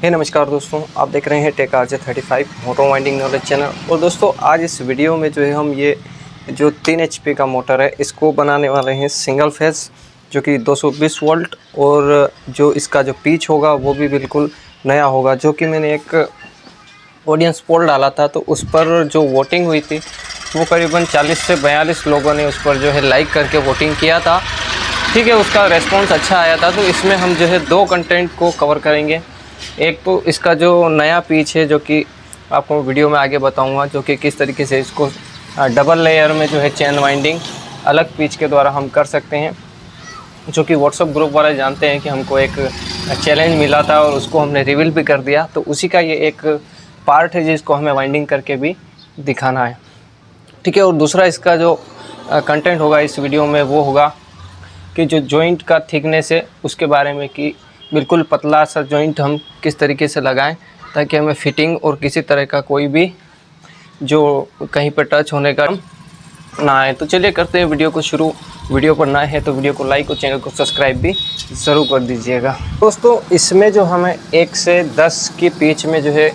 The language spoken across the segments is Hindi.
नमस्कार दोस्तों, आप देख रहे हैं tech RJ 35 motor winding knowledge channel. और दोस्तों आज इस वीडियो में जो है हम ये जो 3 HP का मोटर है इसको बनाने वाले हैं सिंगल फेज, जो कि 220 वोल्ट। और जो इसका जो पिच होगा वो भी बिल्कुल नया होगा। जो कि मैंने एक ऑडियंस पोल डाला था तो उस पर जो वोटिंग हुई थी वो करीबन 40 से 42 लोगों ने उस पर जो है लाइक करके वोटिंग किया था। ठीक है, उसका रेस्पॉन्स अच्छा आया था। तो इसमें हम जो है 2 कंटेंट को कवर करेंगे। एक तो इसका जो नया पिच है, जो कि आपको वीडियो में आगे बताऊंगा, जो कि किस तरीके से इसको डबल लेयर में जो है चेन वाइंडिंग अलग पिच के द्वारा हम कर सकते हैं। जो कि व्हाट्सएप ग्रुप वाले जानते हैं कि हमको एक चैलेंज मिला था और उसको हमने रिवील भी कर दिया। तो उसी का ये एक पार्ट है जिसको हमें वाइंडिंग करके भी दिखाना है। ठीक है, और दूसरा इसका जो कंटेंट होगा इस वीडियो में वो होगा कि जो जॉइंट का थिकनेस है उसके बारे में, कि बिल्कुल पतला सा जॉइंट हम किस तरीके से लगाएं ताकि हमें फिटिंग और किसी तरह का कोई भी जो कहीं पर टच होने का ना आए। तो चलिए करते हैं वीडियो को शुरू। वीडियो पर नए हैं तो वीडियो को लाइक और चैनल को सब्सक्राइब भी ज़रूर कर दीजिएगा। दोस्तों इसमें जो हमें 1 से 10 की पिच में जो है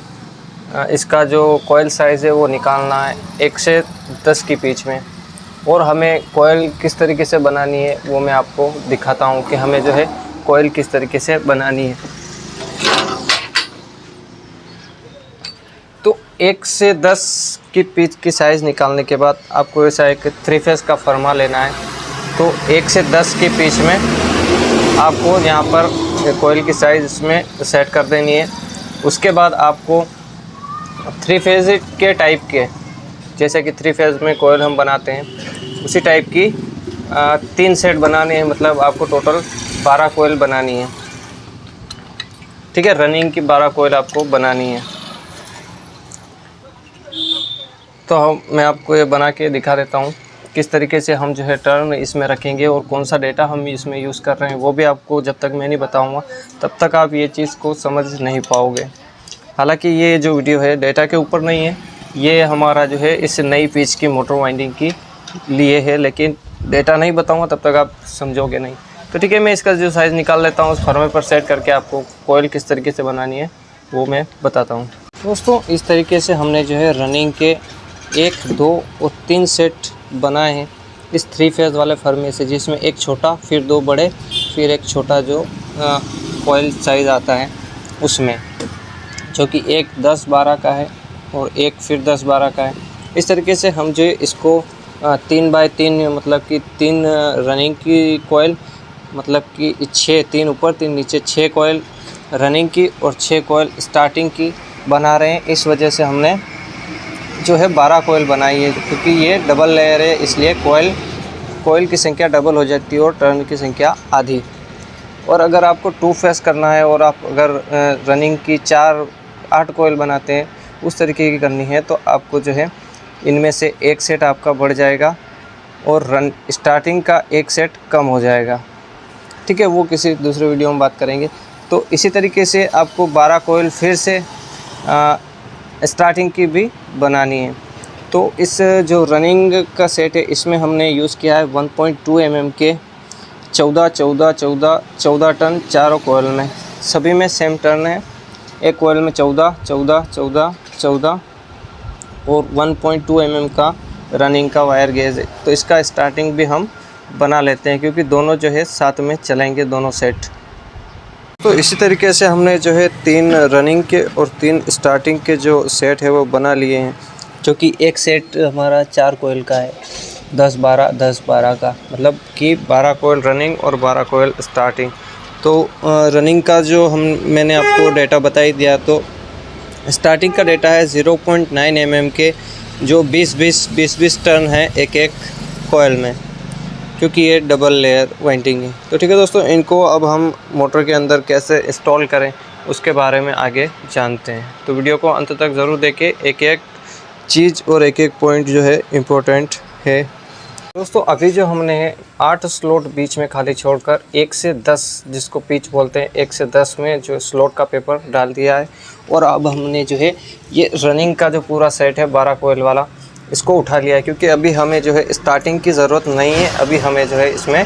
इसका जो कॉइल साइज़ है वो निकालना है 1 से 10 की पिच में। और हमें कॉइल किस तरीके से बनानी है वो मैं आपको दिखाता हूँ कि हमें जो है कॉइल किस तरीके से बनानी है। तो 1 से 10 की पिच की साइज़ निकालने के बाद आपको ऐसा एक 3 फेज़ का फरमा लेना है। तो 1 से 10 की पिच में आपको यहाँ पर कॉइल की साइज़ इसमें सेट कर देनी है। उसके बाद आपको 3 फेज़ के टाइप के, जैसे कि 3 फेज़ में कॉइल हम बनाते हैं उसी टाइप की 3 सेट बनाने हैं। मतलब आपको टोटल 12 कॉइल बनानी है। ठीक है, रनिंग की 12 कॉइल आपको बनानी है। तो मैं आपको ये बना के दिखा देता हूँ किस तरीके से हम जो है टर्न इसमें रखेंगे और कौन सा डेटा हम इसमें यूज़ कर रहे हैं वो भी आपको जब तक मैं नहीं बताऊँगा तब तक आप ये चीज़ को समझ नहीं पाओगे। हालांकि ये जो वीडियो है डेटा के ऊपर नहीं है, ये हमारा जो है इस नई पिच की मोटर वाइंडिंग की लिए है, लेकिन डेटा नहीं बताऊंगा तब तक आप समझोगे नहीं। तो ठीक है, मैं इसका जो साइज़ निकाल लेता हूँ उस फर्मे पर सेट करके आपको कॉइल किस तरीके से बनानी है वो मैं बताता हूँ। दोस्तों इस तरीके से हमने जो है रनिंग के 1, 2 और 3 सेट बनाए हैं इस 3 फेज़ वाले फर्मे से, जिसमें एक छोटा, फिर 2 बड़े, फिर एक छोटा जो कॉइल साइज़ आता है उसमें, जो कि एक 10-12 का है और एक फिर 10-12 का है। इस तरीके से हम जो इसको 3 बाय 3 मतलब कि 3 रनिंग की कॉइल, मतलब कि 6, 3 ऊपर 3 नीचे 6 कॉइल रनिंग की और 6 कॉइल स्टार्टिंग की बना रहे हैं। इस वजह से हमने जो है 12 कॉइल बनाई है, क्योंकि ये डबल लेयर है इसलिए कॉइल की संख्या डबल हो जाती है और टर्न की संख्या आधी। और अगर आपको 2 फेज़ करना है और आप अगर रनिंग की 4-8 कॉइल बनाते हैं उस तरीके की करनी है तो आपको जो है इनमें से एक सेट आपका बढ़ जाएगा और स्टार्टिंग का एक सेट कम हो जाएगा। ठीक है, वो किसी दूसरे वीडियो में बात करेंगे। तो इसी तरीके से आपको 12 कॉइल फिर से स्टार्टिंग की भी बनानी है। तो इस जो रनिंग का सेट है इसमें हमने यूज़ किया है 1.2 mm के 14 टर्न चारों कॉइल में, सभी में सेम टर्न है। एक कॉइल में 14 और 1.2 mm का रनिंग का वायर गेज है। तो इसका स्टार्टिंग भी हम बना लेते हैं क्योंकि दोनों जो है साथ में चलेंगे दोनों सेट। तो इसी तरीके से हमने जो है 3 रनिंग के और 3 स्टार्टिंग के जो सेट है वो बना लिए हैं, जो कि एक सेट हमारा 4 कॉइल का है 10-12 का, मतलब कि 12 कॉइल रनिंग और 12 कॉइल स्टार्टिंग। तो रनिंग का जो मैंने आपको डेटा बता ही दिया। तो स्टार्टिंग का डेटा है 0.9 mm के, जो 20 टर्न है एक कॉइल में, क्योंकि ये डबल लेयर वाइंडिंग है। तो ठीक है दोस्तों, इनको अब हम मोटर के अंदर कैसे इंस्टॉल करें उसके बारे में आगे जानते हैं। तो वीडियो को अंत तक ज़रूर देखें, एक चीज़ और एक पॉइंट जो है इम्पोर्टेंट है। दोस्तों अभी जो हमने 8 स्लॉट बीच में खाली छोड़कर 1 से 10 जिसको पिच बोलते हैं 1 से 10 में जो स्लॉट का पेपर डाल दिया है। और अब हमने जो है ये रनिंग का जो पूरा सेट है 12 कॉइल वाला इसको उठा लिया है, क्योंकि अभी हमें जो है स्टार्टिंग की ज़रूरत नहीं है। अभी हमें जो है इसमें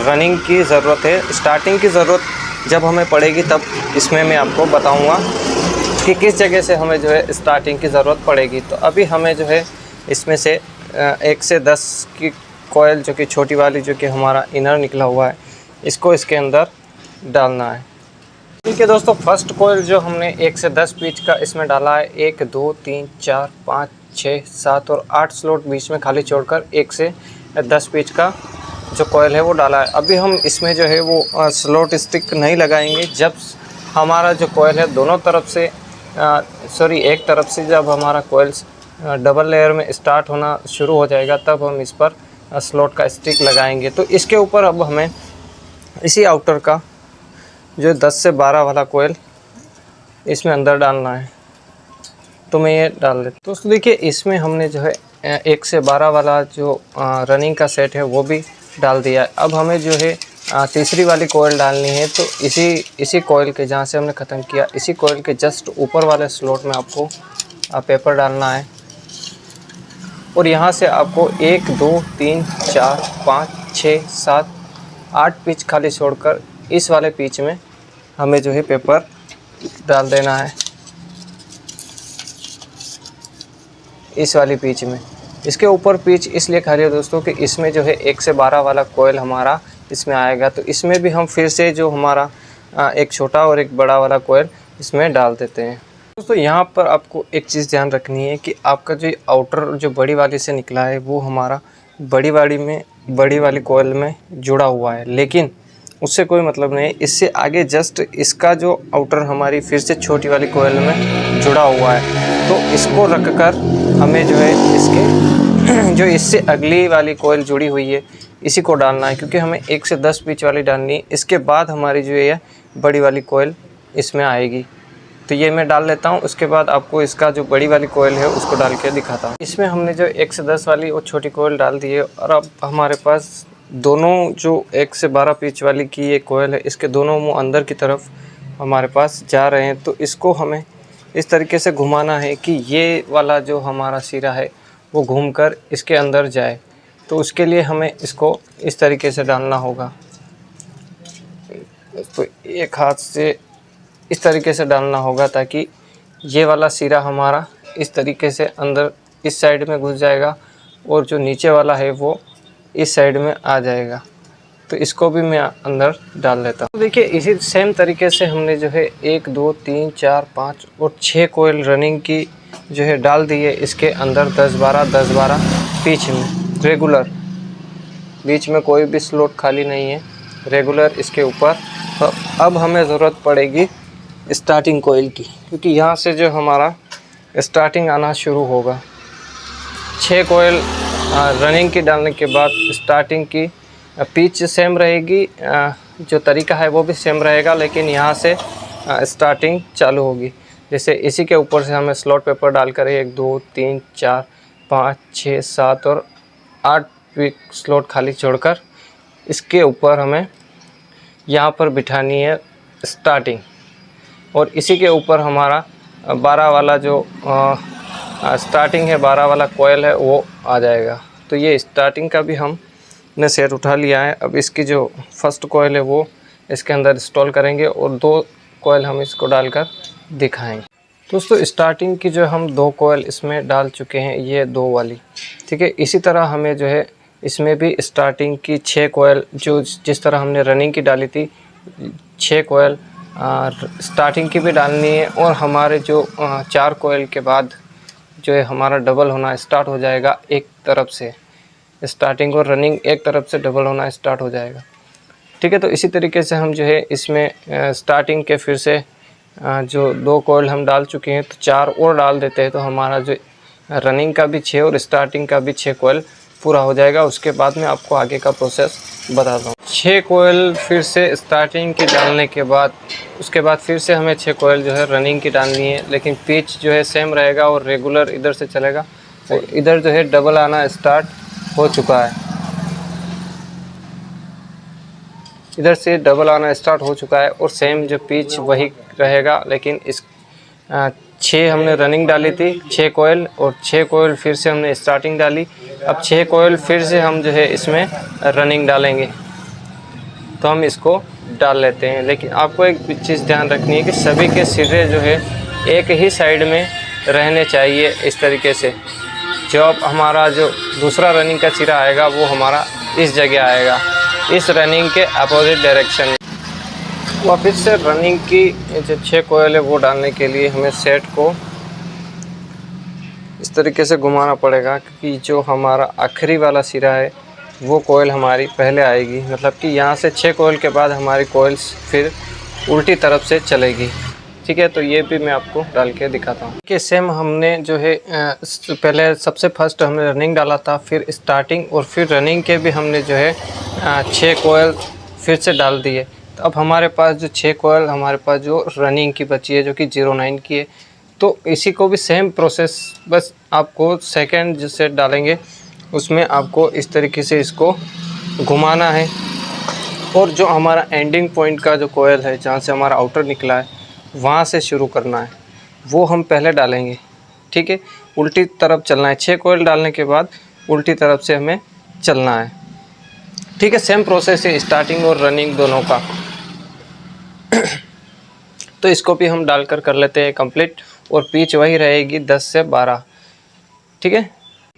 रनिंग की ज़रूरत है। स्टार्टिंग की ज़रूरत जब हमें पड़ेगी तब इसमें मैं आपको बताऊंगा कि किस जगह से हमें जो है स्टार्टिंग की ज़रूरत पड़ेगी। तो अभी हमें जो है इसमें से 1 से 10 की कोयल जो कि छोटी वाली जो कि हमारा इनर निकला हुआ है, इसको इसके अंदर डालना है। ठीक है दोस्तों, फर्स्ट कोयल जो हमने 1 से 10 पीच का इसमें डाला है, 1 2 3 4 5 6 7 और 8 स्लॉट बीच में खाली छोड़कर 1 से 10 पीच का जो कोयल है वो डाला है। अभी हम इसमें जो है वो स्लॉट स्टिक नहीं लगाएंगे। जब हमारा जो कोयल है दोनों तरफ से एक तरफ से जब हमारा कोयल्स डबल लेयर में स्टार्ट होना शुरू हो जाएगा, तब हम इस पर स्लॉट का स्टिक लगाएंगे। तो इसके ऊपर अब हमें इसी आउटर का जो 10 से 12 वाला कोयल इसमें अंदर डालना है। तो मैं ये डाल देता हूँ। दोस्तों देखिए, इसमें हमने जो है 1 से 12 वाला जो रनिंग का सेट है वो भी डाल दिया है। अब हमें जो है तीसरी वाली कोयल डालनी है। तो इसी कोयल के जहाँ से हमने ख़त्म किया, इसी कोयल के जस्ट ऊपर वाले स्लॉट में आपको पेपर डालना है। और यहाँ से आपको 1 2 3 4 5 6 7 8 पीच खाली छोड़कर इस वाले पीच में हमें जो है पेपर डाल देना है, इस वाली पीच में। इसके ऊपर पीच इसलिए खाली है दोस्तों कि इसमें जो है 1 से 12 वाला कोयल हमारा इसमें आएगा। तो इसमें भी हम फिर से जो हमारा एक छोटा और एक बड़ा वाला कोयल इसमें डाल देते हैं। दोस्तों यहाँ पर आपको एक चीज़ ध्यान रखनी है कि आपका जो आउटर जो बड़ी वाली से निकला है वो हमारा बड़ी वाली कोयल में जुड़ा हुआ है, लेकिन उससे कोई मतलब नहीं है। इससे आगे जस्ट इसका जो आउटर हमारी फिर से छोटी वाली कोयल में जुड़ा हुआ है। तो इसको रखकर हमें जो है इसके जो इससे अगली वाली कोयल जुड़ी हुई है इसी को डालना है, क्योंकि हमें 1 से 10 पीच वाली डालनी है। इसके बाद हमारी जो है बड़ी वाली कोयल इसमें आएगी। तो ये मैं डाल लेता हूँ। उसके बाद आपको इसका जो बड़ी वाली कोयल है उसको डाल के दिखाता हूँ। इसमें हमने जो 1 से 10 वाली वो छोटी कोयल डाल दी है। और अब हमारे पास दोनों जो 1 से 12 पीच वाली की ये कोयल है, इसके दोनों मुंह अंदर की तरफ हमारे पास जा रहे हैं। तो इसको हमें इस तरीके से घुमाना है कि ये वाला जो हमारा सिरा है वो घूमकर इसके अंदर जाए। तो उसके लिए हमें इसको इस तरीके से डालना होगा। तो एक हाथ से इस तरीके से डालना होगा ताकि ये वाला सिरा हमारा इस तरीके से अंदर इस साइड में घुस जाएगा और जो नीचे वाला है वो इस साइड में आ जाएगा। तो इसको भी मैं अंदर डाल लेता हूँ। तो देखिए, इसी सेम तरीके से हमने जो है 1 2 3 4 5 और 6 कोयल रनिंग की जो है डाल दी है इसके अंदर 10-12 पीच में रेगुलर, बीच में कोई भी स्लॉट खाली नहीं है, रेगुलर इसके ऊपर। तो अब हमें ज़रूरत पड़ेगी स्टार्टिंग कोयल की, क्योंकि यहाँ से जो हमारा स्टार्टिंग आना शुरू होगा। 6 कोयल रनिंग की डालने के बाद स्टार्टिंग की पिच सेम रहेगी, जो तरीका है वो भी सेम रहेगा, लेकिन यहाँ से स्टार्टिंग चालू होगी। जैसे इसी के ऊपर से हमें स्लॉट पेपर डालकर 1 2 3 4 5 6 7 और 8 स्लॉट खाली छोड़कर इसके ऊपर हमें यहाँ पर बिठानी है स्टार्टिंग। और इसी के ऊपर हमारा 12 वाला जो स्टार्टिंग है, 12 वाला कोयल है वो आ जाएगा। तो ये स्टार्टिंग का भी हमने सेट उठा लिया है। अब इसकी जो फर्स्ट कोयल है वो इसके अंदर इंस्टॉल करेंगे और 2 कोयल हम इसको डालकर दिखाएंगे। दोस्तों स्टार्टिंग की जो हम 2 कोयल इसमें डाल चुके हैं, ये 2 वाली, ठीक है। इसी तरह हमें जो है इसमें भी स्टार्टिंग की 6 कोयल जो जिस तरह हमने रनिंग की डाली थी 6 कोयल स्टार्टिंग की भी डालनी है। और हमारे जो 4 कोयल के बाद जो है हमारा डबल होना स्टार्ट हो जाएगा। एक तरफ से स्टार्टिंग और रनिंग एक तरफ से डबल होना स्टार्ट हो जाएगा, ठीक है। तो इसी तरीके से हम जो है इसमें स्टार्टिंग के फिर से जो 2 कोयल हम डाल चुके हैं तो 4 और डाल देते हैं। तो हमारा जो रनिंग का भी 6 और स्टार्टिंग का भी 6 कोयल पूरा हो जाएगा। उसके बाद में आपको आगे का प्रोसेस बताता हूँ। 6 कोयल फिर से स्टार्टिंग की डालने के बाद उसके बाद फिर से हमें 6 कोयल जो है रनिंग की डालनी है, लेकिन पिच जो है सेम रहेगा और रेगुलर इधर से चलेगा। और इधर जो है डबल आना स्टार्ट हो चुका है, इधर से डबल आना स्टार्ट हो चुका है और सेम जो पिच वही रहेगा। लेकिन इस 6 हमने रनिंग डाली थी 6 कोयल और 6 कोयल फिर से हमने स्टार्टिंग डाली। अब 6 कोयल फिर से हम जो है इसमें रनिंग डालेंगे। तो हम इसको डाल लेते हैं। लेकिन आपको एक चीज़ ध्यान रखनी है कि सभी के सिरे जो है एक ही साइड में रहने चाहिए इस तरीके से। जो अब हमारा जो दूसरा रनिंग का सिरा आएगा वो हमारा इस जगह आएगा, इस रनिंग के अपोजिट डायरेक्शन में। वापस से रनिंग की जो 6 कोयल है वो डालने के लिए हमें सेट को इस तरीके से घुमाना पड़ेगा, क्योंकि जो हमारा आखिरी वाला सिरा है वो कोयल हमारी पहले आएगी। मतलब कि यहाँ से 6 कोयल के बाद हमारी कोयल्स फिर उल्टी तरफ से चलेगी। ठीक है, तो ये भी मैं आपको डाल के दिखाता हूँ कि सेम हमने जो है पहले सबसे फर्स्ट हमने रनिंग डाला था, फिर स्टार्टिंग और फिर रनिंग के भी हमने जो है 6 कोयल फिर से डाल दिए। तो अब हमारे पास जो 6 कोयल हमारे पास जो रनिंग की बची है जो कि 09 की है, तो इसी को भी सेम प्रोसेस, बस आपको सेकंड जो सेट डालेंगे उसमें आपको इस तरीके से इसको घुमाना है। और जो हमारा एंडिंग पॉइंट का जो कोयल है जहाँ से हमारा आउटर निकला है वहाँ से शुरू करना है, वो हम पहले डालेंगे। ठीक है, उल्टी तरफ चलना है। 6 कोयल डालने के बाद उल्टी तरफ से हमें चलना है। ठीक है, सेम प्रोसेस है स्टार्टिंग और रनिंग दोनों का। तो इसको भी हम डालकर कर लेते हैं कंप्लीट, और पिच वही रहेगी 10 से 12। ठीक है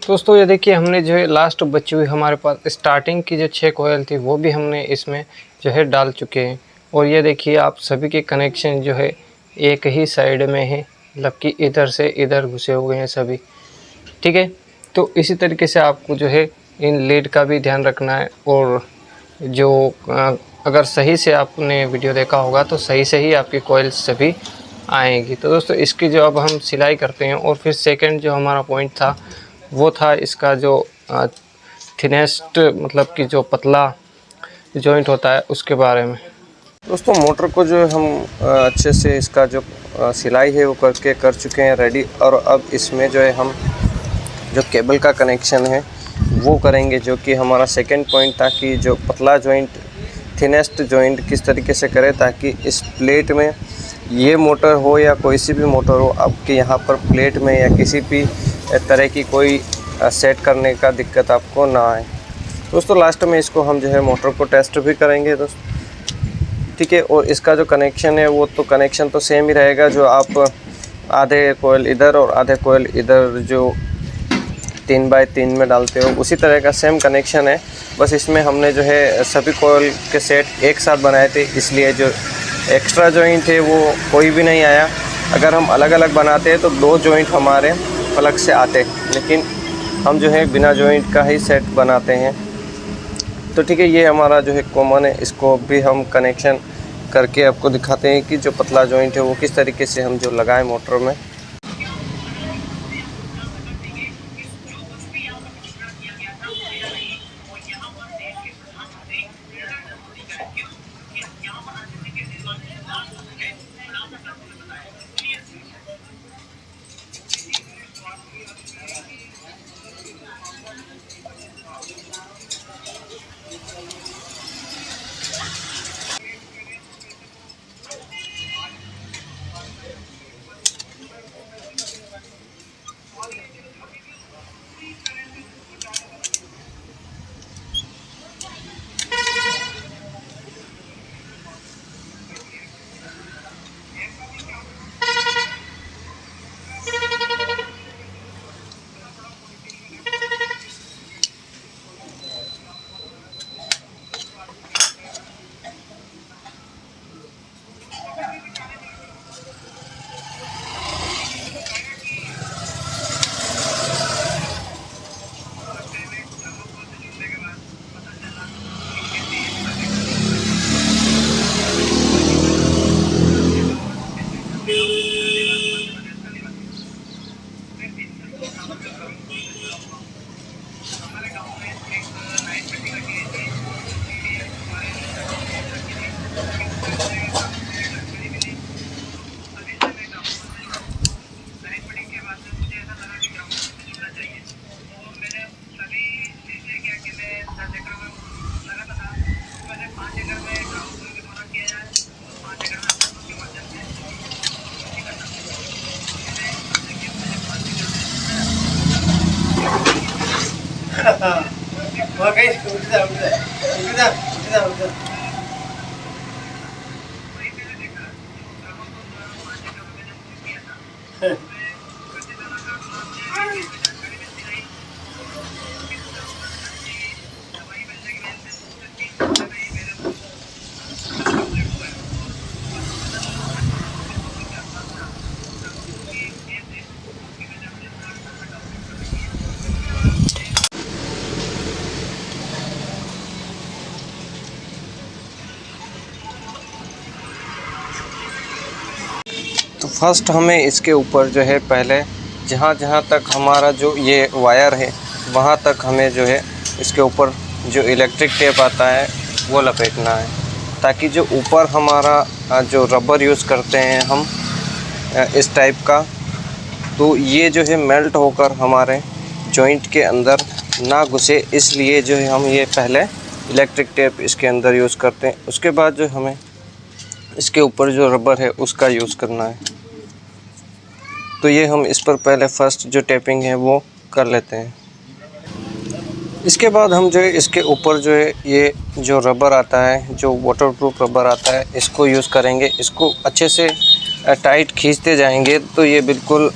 दोस्तों, ये देखिए हमने जो है लास्ट बची हुई हमारे पास स्टार्टिंग की जो 6 कोयल थी वो भी हमने इसमें जो है डाल चुके हैं। और ये देखिए आप सभी के कनेक्शन जो है एक ही साइड में है, मतलब कि इधर से इधर घुसे हुए हैं सभी। ठीक है, तो इसी तरीके से आपको जो है इन लीड का भी ध्यान रखना है। और जो अगर सही से आपने वीडियो देखा होगा तो सही से ही आपकी कोयल्स सभी आएंगी। तो दोस्तों इसकी जो अब हम सिलाई करते हैं, और फिर सेकंड जो हमारा पॉइंट था वो था इसका जो थिनेस्ट, मतलब कि जो पतला जॉइंट होता है उसके बारे में। दोस्तों मोटर को जो हम अच्छे से इसका जो सिलाई है वो करके कर चुके हैं रेडी। और अब इसमें जो है हम जो केबल का कनेक्शन है वो करेंगे, जो कि हमारा सेकंड पॉइंट था कि जो पतला जॉइंट, थिनेस्ट जॉइंट किस तरीके से करें ताकि इस प्लेट में ये मोटर हो या कोई सी भी मोटर हो, आपके यहाँ पर प्लेट में या किसी भी तरह की कोई सेट करने का दिक्कत आपको ना आए। दोस्तों लास्ट में इसको हम जो है मोटर को टेस्ट भी करेंगे दोस्तों। ठीक है, और इसका जो कनेक्शन है वो तो कनेक्शन तो सेम ही रहेगा, जो आप आधे कोयल इधर और आधे कोयल इधर जो 3x3 में डालते हो उसी तरह का सेम कनेक्शन है। बस इसमें हमने जो है सभी कोयल के सेट एक साथ बनाए थे, इसलिए जो एक्स्ट्रा जॉइंट है वो कोई भी नहीं आया। अगर हम अलग अलग बनाते हैं तो 2 जॉइंट हमारे अलग से आते, लेकिन हम जो है बिना जॉइंट का ही सेट बनाते हैं। तो ठीक है, ये हमारा जो है कॉमन है, इसको भी हम कनेक्शन करके आपको दिखाते हैं कि जो पतला जॉइंट है वो किस तरीके से हम जो लगाएं मोटर में। तो फर्स्ट हमें इसके ऊपर जो है पहले जहाँ जहाँ तक हमारा जो ये वायर है वहाँ तक हमें जो है इसके ऊपर जो इलेक्ट्रिक टेप आता है वो लपेटना है, ताकि जो ऊपर हमारा जो रबर यूज़ करते हैं हम इस टाइप का, तो ये जो है मेल्ट होकर हमारे जॉइंट के अंदर ना घुसे, इसलिए जो है हम ये पहले इलेक्ट्रिक टेप इसके अंदर यूज़ करते हैं। उसके बाद जो हमें इसके ऊपर जो रबर है उसका यूज़ करना है। तो ये हम इस पर पहले फर्स्ट जो टेपिंग है वो कर लेते हैं। इसके बाद हम जो है इसके ऊपर जो है ये जो रबर आता है, जो वाटरप्रूफ रबर आता है, इसको यूज़ करेंगे। इसको अच्छे से टाइट खींचते जाएंगे तो ये बिल्कुल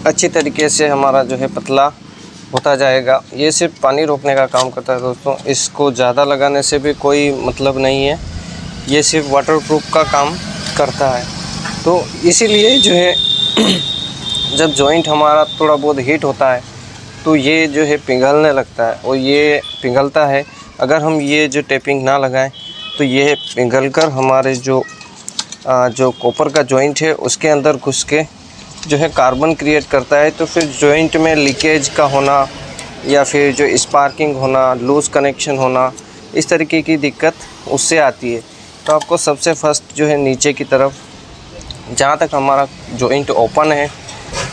अच्छी तरीके से हमारा जो है पतला होता जाएगा। ये सिर्फ पानी रोकने का काम करता है दोस्तों, इसको ज़्यादा लगाने से भी कोई मतलब नहीं है, ये सिर्फ वाटरप्रूफ का काम करता है। तो इसीलिए जो है जब जॉइंट हमारा थोड़ा बहुत हीट होता है तो ये जो है पिघलने लगता है, और ये पिघलता है। अगर हम ये जो टेपिंग ना लगाएं तो ये पिघलकर हमारे जो कॉपर का जॉइंट है उसके अंदर घुस के जो है कार्बन क्रिएट करता है। तो फिर जॉइंट में लीकेज का होना या फिर जो स्पार्किंग होना, लूज़ कनेक्शन होना, इस तरीके की दिक्कत उससे आती है। तो आपको सबसे फर्स्ट जो है नीचे की तरफ जहाँ तक हमारा जॉइंट ओपन है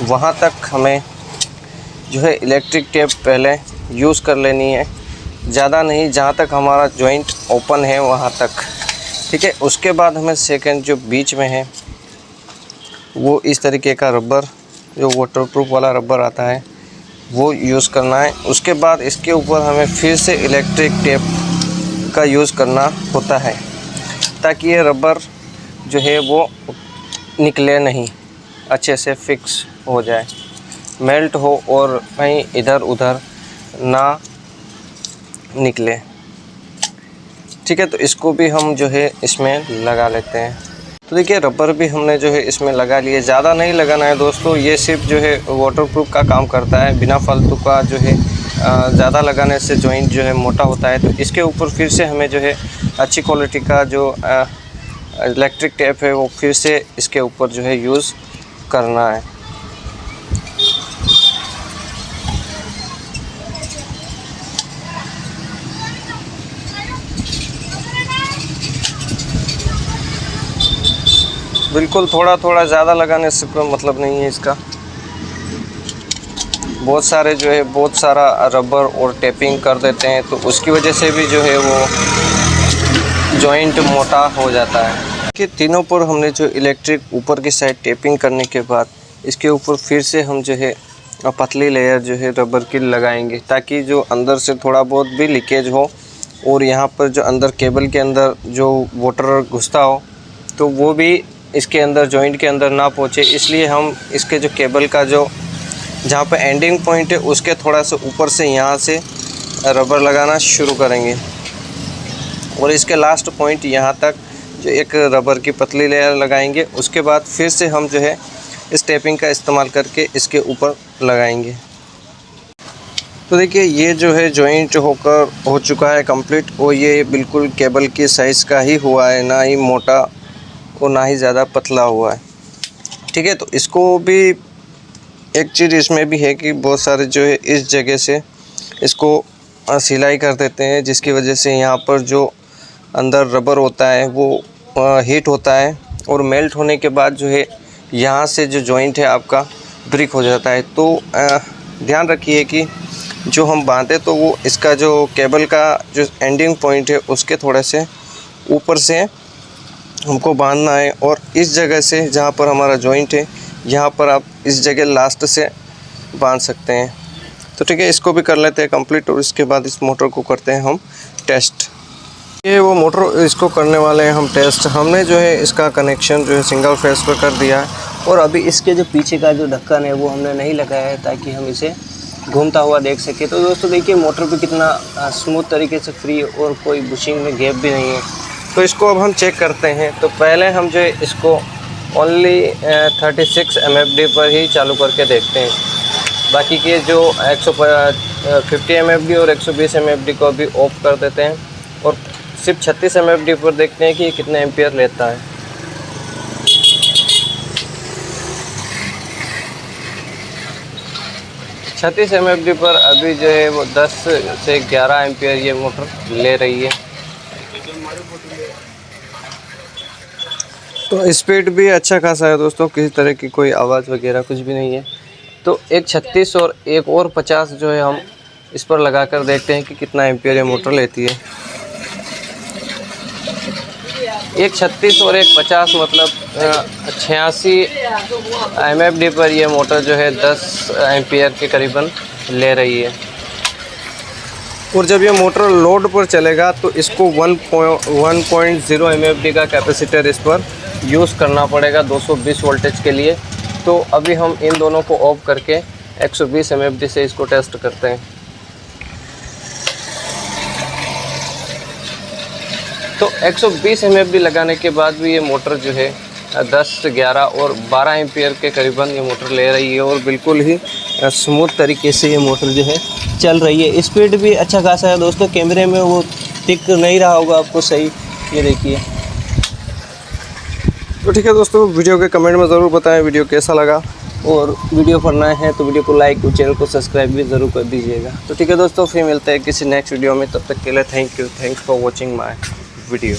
वहाँ तक हमें जो है इलेक्ट्रिक टेप पहले यूज़ कर लेनी है, ज़्यादा नहीं, जहाँ तक हमारा जॉइंट ओपन है वहाँ तक, ठीक है। उसके बाद हमें सेकंड जो बीच में है वो इस तरीके का रबर, जो वाटरप्रूफ वाला रबर आता है, वो यूज़ करना है। उसके बाद इसके ऊपर हमें फिर से इलेक्ट्रिक टेप का यूज़ करना होता है, ताकि ये रबर जो है वो निकले नहीं, अच्छे से फिक्स हो जाए, मेल्ट हो और कहीं इधर उधर ना निकले, ठीक है। तो इसको भी हम जो है इसमें लगा लेते हैं। तो देखिए रबर भी हमने जो है इसमें लगा लिए, ज़्यादा नहीं लगाना है दोस्तों, ये सिर्फ जो है वाटरप्रूफ का काम करता है, बिना फालतू का जो है ज़्यादा लगाने से जॉइंट जो है मोटा होता है। तो इसके ऊपर फिर से हमें जो है अच्छी क्वालिटी का जो इलेक्ट्रिक टेप है वो फिर से इसके ऊपर जो है यूज़ करना है। बिल्कुल थोड़ा थोड़ा, ज़्यादा लगाने से कोई मतलब नहीं है इसका। बहुत सारे जो है बहुत सारा रबर और टेपिंग कर देते हैं, तो उसकी वजह से भी जो है वो जॉइंट मोटा हो जाता है। कि तीनों पर हमने जो इलेक्ट्रिक ऊपर की साइड टेपिंग करने के बाद इसके ऊपर फिर से हम जो है पतली लेयर जो है रबर की लगाएंगे, ताकि जो अंदर से थोड़ा बहुत भी लीकेज हो और यहाँ पर जो अंदर केबल के अंदर जो वाटर घुसता हो तो वो भी इसके अंदर जॉइंट के अंदर ना पहुँचे। इसलिए हम इसके जो केबल का जो जहाँ पर एंडिंग पॉइंट है उसके थोड़ा सा ऊपर से यहाँ से रबर लगाना शुरू करेंगे, और इसके लास्ट पॉइंट यहाँ तक जो एक रबर की पतली लेयर लगाएंगे। उसके बाद फिर से हम जो है इस टेपिंग का इस्तेमाल करके इसके ऊपर लगाएंगे। तो देखिए ये जो है जॉइंट हो चुका है कंप्लीट, और ये बिल्कुल केबल की साइज़ का ही हुआ है, ना ही मोटा और ना ही ज़्यादा पतला हुआ है, ठीक है। तो इसको भी एक चीज़ इसमें भी है कि बहुत सारे जो है इस जगह से इसको सिलाई कर देते हैं, जिसकी वजह से यहाँ पर जो अंदर रबर होता है वो हीट होता है, और मेल्ट होने के बाद जो है यहाँ से जो जॉइंट है आपका ब्रिक हो जाता है। तो ध्यान रखिए कि जो हम बांधे तो वो इसका जो केबल का जो एंडिंग पॉइंट है उसके थोड़े से ऊपर से हमको बांधना है, और इस जगह से जहाँ पर हमारा जॉइंट है यहाँ पर आप इस जगह लास्ट से बांध सकते हैं। तो ठीक है, इसको भी कर लेते हैं कंप्लीट, और इसके बाद इस मोटर को करते हैं हम टेस्ट। ये वो मोटर इसको करने वाले हैं हम टेस्ट। हमने जो है इसका कनेक्शन जो है सिंगल फेस पर कर दिया है और अभी इसके जो पीछे का जो ढक्कन है वो हमने नहीं लगाया है ताकि हम इसे घूमता हुआ देख सके। तो दोस्तों देखिए मोटर भी कितना स्मूथ तरीके से फ्री और कोई बुशिंग में गैप भी नहीं है। तो इसको अब हम चेक करते हैं। तो पहले हम जो है इसको ओनली 36 MFD पर ही चालू करके देखते हैं। बाकी के जो 150 MFD और 120 MFD को भी ऑफ कर देते हैं और सिर्फ 36 MFD पर देखते हैं कि ये कितने एम्पियर लेता है। छत्तीस MFD पर अभी जो है वो 10 से 11 एम्पियर ये मोटर ले रही है। तो स्पीड भी अच्छा खासा है दोस्तों, किसी तरह की कोई आवाज़ वगैरह कुछ भी नहीं है। तो एक 36 और एक और 50 जो है हम इस पर लगा कर देखते हैं कि कितना एम्पियर ये मोटर लेती है। एक 36 और एक 50 मतलब 86 MFD पर ये मोटर जो है 10 एम्पियर के करीबन ले रही है। और जब ये मोटर लोड पर चलेगा तो इसको 1.0 MFD का कैपेसिटर इस पर यूज़ करना पड़ेगा 220 वोल्टेज के लिए। तो अभी हम इन दोनों को ऑफ करके 120 MFD से इसको टेस्ट करते हैं। तो 120 MFD लगाने के बाद भी ये मोटर जो है 10, 11 और 12 एम्पियर के करीबन ये मोटर ले रही है और बिल्कुल ही स्मूथ तरीके से ये मोटर जो है चल रही है। स्पीड भी अच्छा खासा है दोस्तों, कैमरे में वो टिक नहीं रहा होगा आपको सही, ये देखिए। तो ठीक है दोस्तों, वीडियो के कमेंट में ज़रूर बताएं वीडियो कैसा लगा और वीडियो पर नए हैं तो वीडियो को लाइक और चैनल को सब्सक्राइब भी ज़रूर कर दीजिएगा। तो ठीक है दोस्तों, फिर मिलते हैं किसी नेक्स्ट वीडियो में। तब तक के लिए thank you, thanks for watching my video.